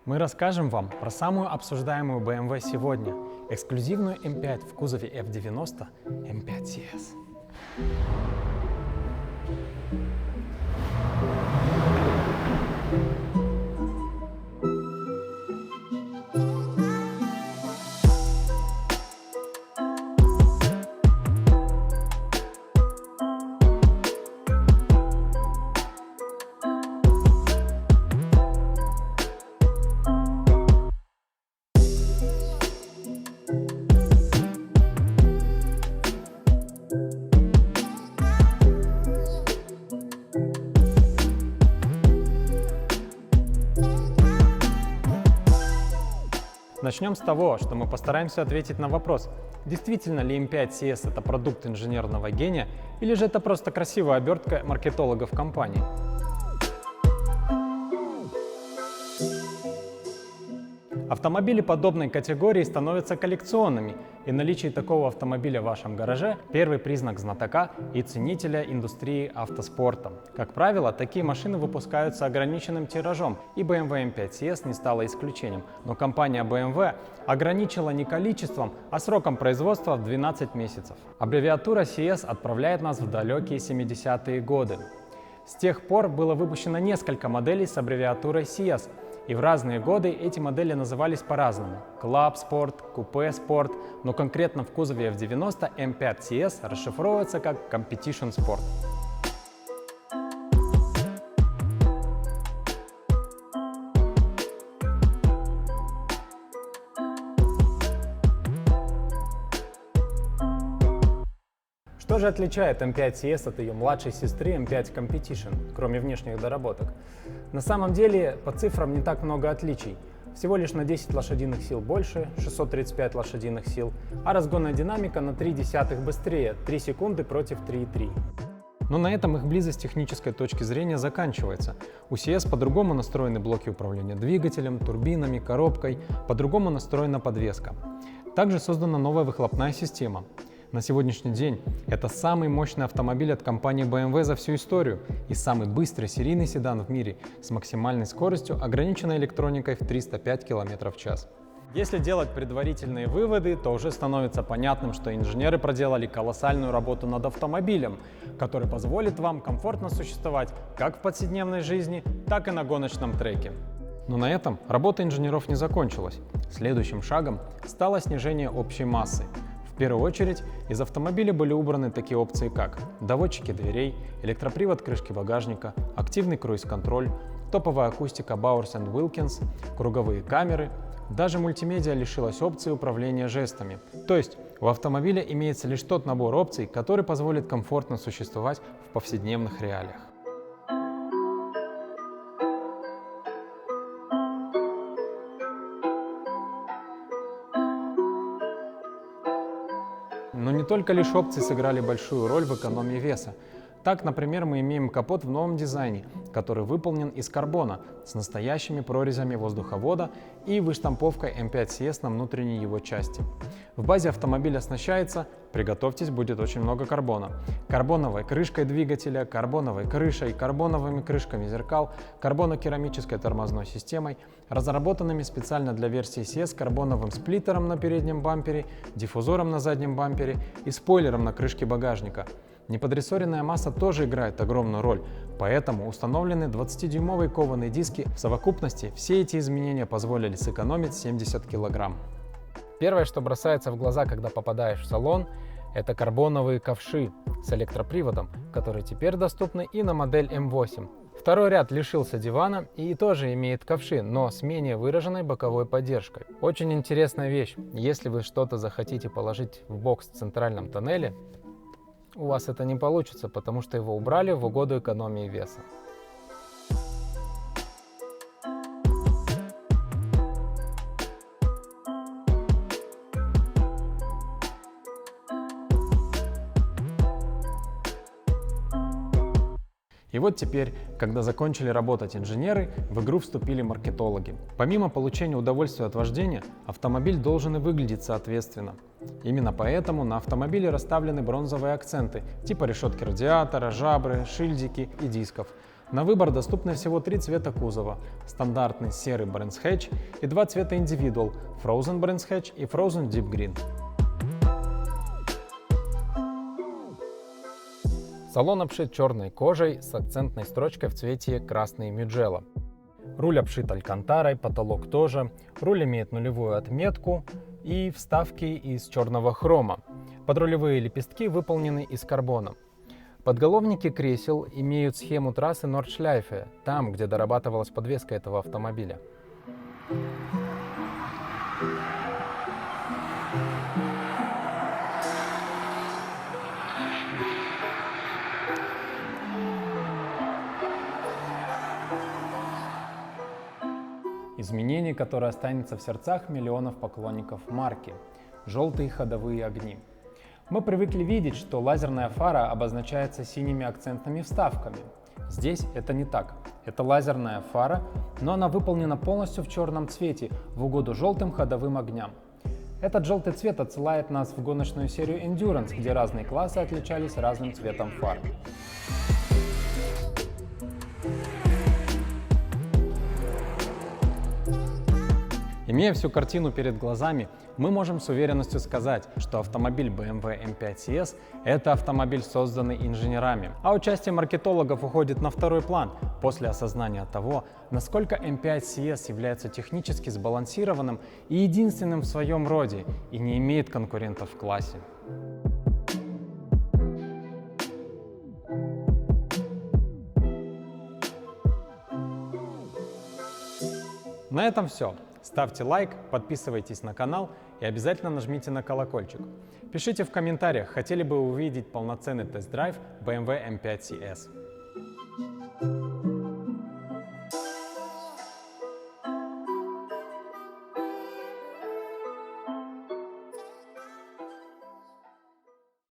Мы расскажем вам про самую обсуждаемую BMW сегодня – эксклюзивную M5 в кузове F90 M5 CS. Начнем с того, что мы постараемся ответить на вопрос, действительно ли M5 CS это продукт инженерного гения, или же это просто красивая обертка маркетологов компании. Автомобили подобной категории становятся коллекционными, и наличие такого автомобиля в вашем гараже – первый признак знатока и ценителя индустрии автоспорта. Как правило, такие машины выпускаются ограниченным тиражом, и BMW M5 CS не стала исключением. Но компания BMW ограничила не количеством, а сроком производства в 12 месяцев. Аббревиатура CS отправляет нас в далекие 70-е годы. С тех пор было выпущено несколько моделей с аббревиатурой CS, и в разные годы эти модели назывались по-разному – Club Sport, Coupe Sport, но конкретно в кузове F90 M5 CS расшифровывается как Competition Sport. Что же отличает M5 CS от ее младшей сестры M5 Competition, кроме внешних доработок? На самом деле, по цифрам не так много отличий. Всего лишь на 10 лошадиных сил больше, 635 лошадиных сил, а разгонная динамика на 0,3 быстрее, 3 секунды против 3,3. Но на этом их близость с технической точки зрения заканчивается. У CS по-другому настроены блоки управления двигателем, турбинами, коробкой, по-другому настроена подвеска. Также создана новая выхлопная система. На сегодняшний день это самый мощный автомобиль от компании BMW за всю историю и самый быстрый серийный седан в мире с максимальной скоростью, ограниченной электроникой в 305 км в час. Если делать предварительные выводы, то уже становится понятным, что инженеры проделали колоссальную работу над автомобилем, который позволит вам комфортно существовать как в повседневной жизни, так и на гоночном треке. Но на этом работа инженеров не закончилась. Следующим шагом стало снижение общей массы. В первую очередь из автомобиля были убраны такие опции, как доводчики дверей, электропривод крышки багажника, активный круиз-контроль, топовая акустика Bowers & Wilkins, круговые камеры. Даже мультимедиа лишилась опции управления жестами. То есть у автомобиля имеется лишь тот набор опций, который позволит комфортно существовать в повседневных реалиях. Но не только лишь опции сыграли большую роль в экономии веса. Так, например, мы имеем капот в новом дизайне, который выполнен из карбона с настоящими прорезями воздуховода и выштамповкой M5 CS на внутренней его части. В базе автомобиля оснащается, приготовьтесь, будет очень много карбона. Карбоновой крышкой двигателя, карбоновой крышей, карбоновыми крышками зеркал, карбонокерамической тормозной системой, разработанными специально для версии CS карбоновым сплиттером на переднем бампере, диффузором на заднем бампере и спойлером на крышке багажника. Неподрессоренная масса тоже играет огромную роль, поэтому установлены 20-дюймовые кованые диски. В совокупности все эти изменения позволили сэкономить 70 кг. Первое, что бросается в глаза, когда попадаешь в салон, это карбоновые ковши с электроприводом, которые теперь доступны и на модель M8. Второй ряд лишился дивана и тоже имеет ковши, но с менее выраженной боковой поддержкой. Очень интересная вещь. Если вы что-то захотите положить в бокс в центральном тоннеле, у вас это не получится, потому что его убрали в угоду экономии веса. И вот теперь, когда закончили работать инженеры, в игру вступили маркетологи. Помимо получения удовольствия от вождения, автомобиль должен и выглядеть соответственно. Именно поэтому на автомобиле расставлены бронзовые акценты, типа решетки радиатора, жабры, шильдики и дисков. На выбор доступны всего 3 цвета кузова – стандартный серый Brands Hatch и 2 цвета Individual – Frozen Brands Hatch и Frozen Deep Green. Салон обшит черной кожей с акцентной строчкой в цвете красный Mugello. Руль обшит алькантарой, потолок тоже. Руль имеет нулевую отметку и вставки из черного хрома. Подрулевые лепестки выполнены из карбона. Подголовники кресел имеют схему трассы Nordschleife, там, где дорабатывалась подвеска этого автомобиля. Изменение, которое останется в сердцах миллионов поклонников марки – желтые ходовые огни. Мы привыкли видеть, что лазерная фара обозначается синими акцентными вставками. Здесь это не так. Это лазерная фара, но она выполнена полностью в черном цвете в угоду желтым ходовым огням. Этот желтый цвет отсылает нас в гоночную серию Endurance, где разные классы отличались разным цветом фар. Имея всю картину перед глазами, мы можем с уверенностью сказать, что автомобиль BMW M5 CS – это автомобиль, созданный инженерами, а участие маркетологов уходит на второй план после осознания того, насколько M5 CS является технически сбалансированным и единственным в своем роде и не имеет конкурентов в классе. На этом все. Ставьте лайк, подписывайтесь на канал и обязательно нажмите на колокольчик. Пишите в комментариях, хотели бы вы увидеть полноценный тест-драйв BMW M5 CS.